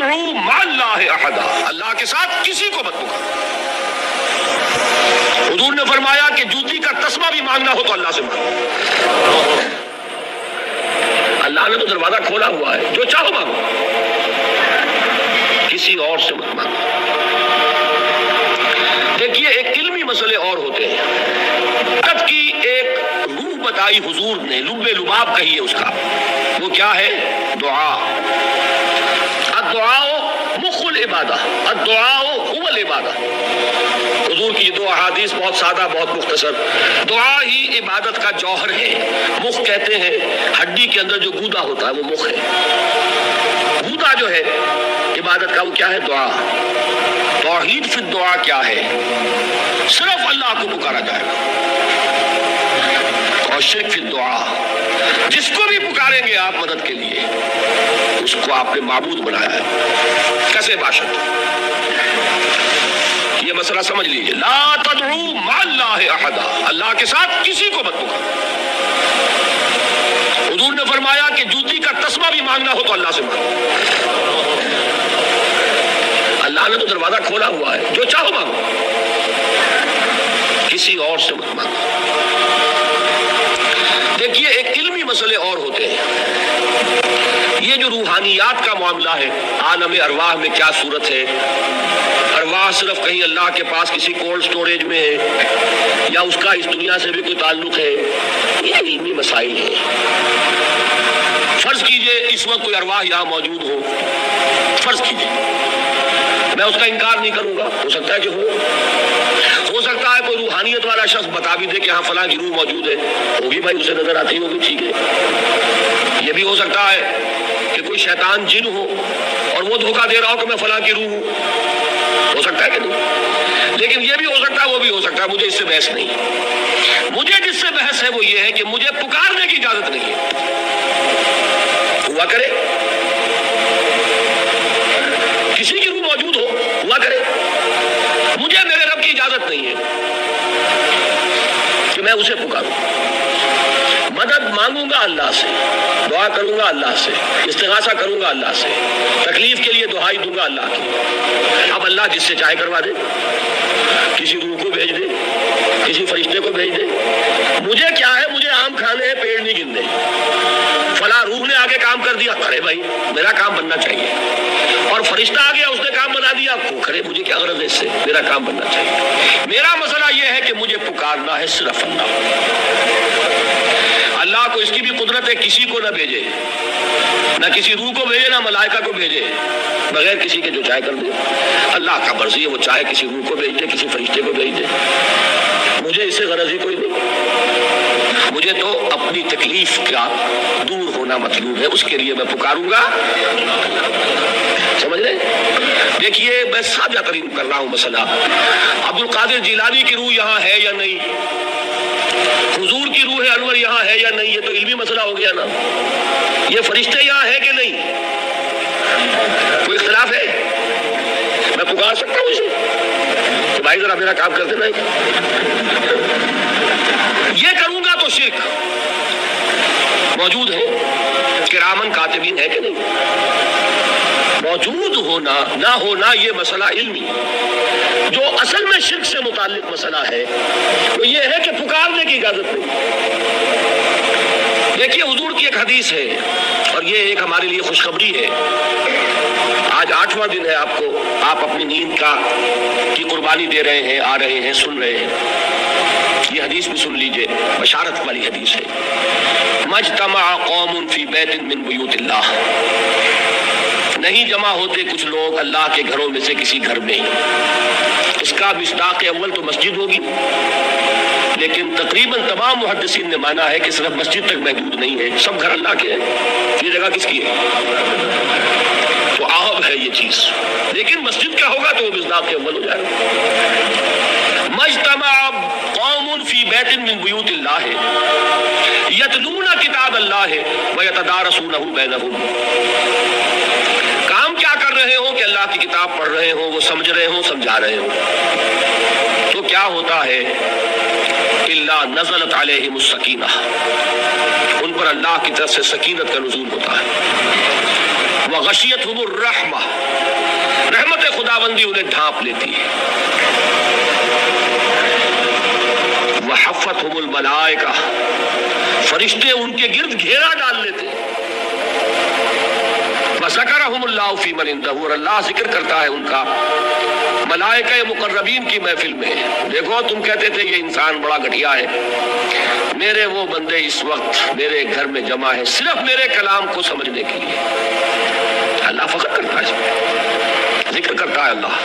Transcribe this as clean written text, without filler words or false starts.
تدعو مع اللہ احدا، اللہ کے ساتھ کسی کو مت پکارو۔ حضور نے فرمایا کہ جوتی کا تسمہ بھی مانگنا ہو تو اللہ سے مانگو۔ اللہ نے تو دروازہ کھولا ہوا ہے، جو چاہو مانگو، کسی اور سے مت مانگو۔ دیکھیے ایک علمی مسئلے اور ہوتے ہیں، عقد کی ایک روح بتائی حضور نے، لب لباب کہی ہے اس کا، وہ کیا ہے؟ دعا۔ الدعاء مخ العبادہ، الدعاء هو العبادہ۔ حضور کی یہ دو احادیث بہت سادہ، بہت مختصر۔ دعا ہی عبادت کا جوہر ہے۔ مخ کہتے ہیں ہڈی کے اندر جو گودا ہوتا ہے وہ مخ ہے۔ گودا جو ہے عبادت کا وہ کیا ہے؟ دعا۔ توحید فی الدعا کیا ہے؟ صرف اللہ کو پکارا جائے گا۔ اور شرک فی الدعا، جس کو بھی پکاریں گے آپ مدد کے لیے اس کو آپ نے معبود بنایا ہے، کیسے باشد۔ یہ مسئلہ سمجھ لیجئے، لا تدعو مع اللہ احدا، اللہ کے ساتھ کسی کو مت پکارو۔ حضور نے فرمایا کہ جوتی کا تسمہ بھی مانگنا ہو تو اللہ سے مانگو۔ اللہ نے تو دروازہ کھولا ہوا ہے، جو چاہو مانگو، کسی اور سے مت مانگو۔ دیکھیے ایک علمی مسئلے اور ہوتے ہیں، یہ جو روحانیات کا معاملہ ہے، عالم ارواح میں کیا صورت ہے، ارواح صرف کہیں اللہ کے پاس کسی کولڈ سٹوریج میں ہے یا اس کا اس دنیا سے بھی کوئی تعلق ہے، یہ علمی مسائل ہیں۔ فرض کیجئے اس وقت کوئی ارواح یہاں موجود ہو، فرض کیجئے، میں اس کا انکار نہیں کروں گا، ہو سکتا ہے کہ ہو سکتا ہے کوئی روحانیت والا شخص بتا بھی دے کہ ہاں فلاں کی روح موجود ہے، ہوگی بھائی، اسے نظر آتی ہوگی، ٹھیک ہے۔ یہ بھی ہو سکتا ہے کہ کوئی شیطان جن ہو اور وہ دھوکہ دے رہا ہو کہ میں فلاں کی روح ہوں، ہو سکتا ہے کہ نہیں؟ لیکن یہ بھی ہو سکتا ہے، وہ بھی ہو سکتا ہے، مجھے اس سے بحث نہیں۔ مجھے جس سے بحث ہے وہ یہ ہے کہ مجھے پکارنے کی اجازت نہیں ہے۔ ہوا کرے کسی کی روح موجود ہو، ہوا کرے، مجھے میرے رب کی اجازت نہیں ہے کہ میں اسے پکاروں۔ مدد مانگوں گا اللہ سے، دعا کروں گا اللہ سے، استغاثہ کروں گا اللہ سے، تکلیف کے لیے دعائی دوں گا اللہ کی۔ اب اللہ جس سے چاہے کروا دے، کسی روح کو بھیج دے، کسی فرشتے کو بھیج دے، مجھے کیا ہے؟ مجھے آم کھانے ہیں، پیڑ نہیں گننے۔ فلاں روح نے آگے کام کر دیا، کرے بھائی، میرا کام بننا چاہیے۔ اور فرشتہ آ گیا، اس نے کام بنا دیا، کرے، مجھے کیا غرض ہے اس سے، میرا کام بننا چاہیے۔ میرا مسئلہ یہ ہے کہ مجھے پکارنا ہے صرف اللہ۔ اللہ کو اس کی بھی قدرت ہے کسی کو نہ بھیجے، نہ کسی روح کو بھیجے، نہ ملائکہ کو بھیجے، بغیر کسی کے جو چاہے کر دے۔ اللہ کا مرضی ہے، وہ چاہے کسی روح کو بھیج دے، کسی فرشتے کو بھیج دے، مجھے اس سے غرض ہی کوئی نہیں۔ مجھے تو اپنی تکلیف کا دور ہونا مطلوب ہے، اس کے لیے میں پکاروں گا۔ سمجھ لیں؟ دیکھیے میں سادہ ترین کر رہا ہوں مسئلہ، عبد القادر جیلانی کی روح یہاں ہے یا نہیں، حضور کی روح انور یہاں ہے یا نہیں، یہ تو علمی مسئلہ ہو گیا نا۔ یہ فرشتے یہاں ہے کہ نہیں، کوئی اختلاف ہے؟ میں پکار سکتا ہوں اسے کہ بھائی ذرا میرا کام کر دینا۔ یہ کروں گا تو شرک موجود ہے، کرامن کاتبین ہے کہ نہیں؟ موجود ہونا نہ ہونا یہ مسئلہ علمی، جو اصل میں شرک سے متعلق مسئلہ ہے وہ یہ ہے کہ پکارنے کی اجازت نہیں۔ دیکھیے حضور کی ایک حدیث ہے، اور یہ ایک ہمارے لیے خوشخبری ہے۔ آج 8واں دن ہے، آپ اپنی نیند کی قربانی دے رہے ہیں، آ رہے ہیں، سن رہے ہیں۔ یہ حدیث بھی سن لیجئے، بشارت والی حدیث ہے۔ مجتمع قوم فی بیت من بیوت اللہ، نہیں جمع ہوتے کچھ لوگ اللہ کے گھروں میں سے کسی گھر میں۔ اس کا مصداق اول تو مسجد ہوگی، لیکن تقریباً تمام محدثین نے مانا ہے کہ صرف مسجد تک محدود نہیں ہے، سب گھر اللہ کے ہیں۔ یہ جگہ کس کی ہے؟ تو عام ہے یہ چیز، لیکن مسجد کا ہوگا تو وہ مصداق اول ہو جائے گا۔ مجتمع قوم فی بیت من بیوت اللہ یتلون کتاب اللہ ویتدارسونہ بینہم، کام کیا کر رہے ہوں کہ اللہ کی کتاب پڑھ رہے ہوں، وہ سمجھ رہے ہوں، سمجھا رہے ہوں، تو کیا ہوتا ہے؟ الا نزلت علیہم السکینہ، ان پر اللہ کی طرف سے سکینت کا نزول ہوتا ہے۔ وغشیتہم الرحمہ، خداوندی انہیں ڈھانپ لیتی ہے. وحفتہم الملائکہ، فرشتے ان کے گرد گھیرا ڈال لیتے. وذکرہم اللہ فی من عندہ، اور اللہ ذکر کرتا ہے ان کا ملائکہ مقربین کی محفل میں. دیکھو تم کہتے تھے یہ انسان بڑا گھٹیا ہے، میرے وہ بندے اس وقت میرے گھر میں جمع ہیں صرف میرے کلام کو سمجھنے کے لیے. اللہ فخر کرتا ہے، ذکر کرتا ہے اللہ.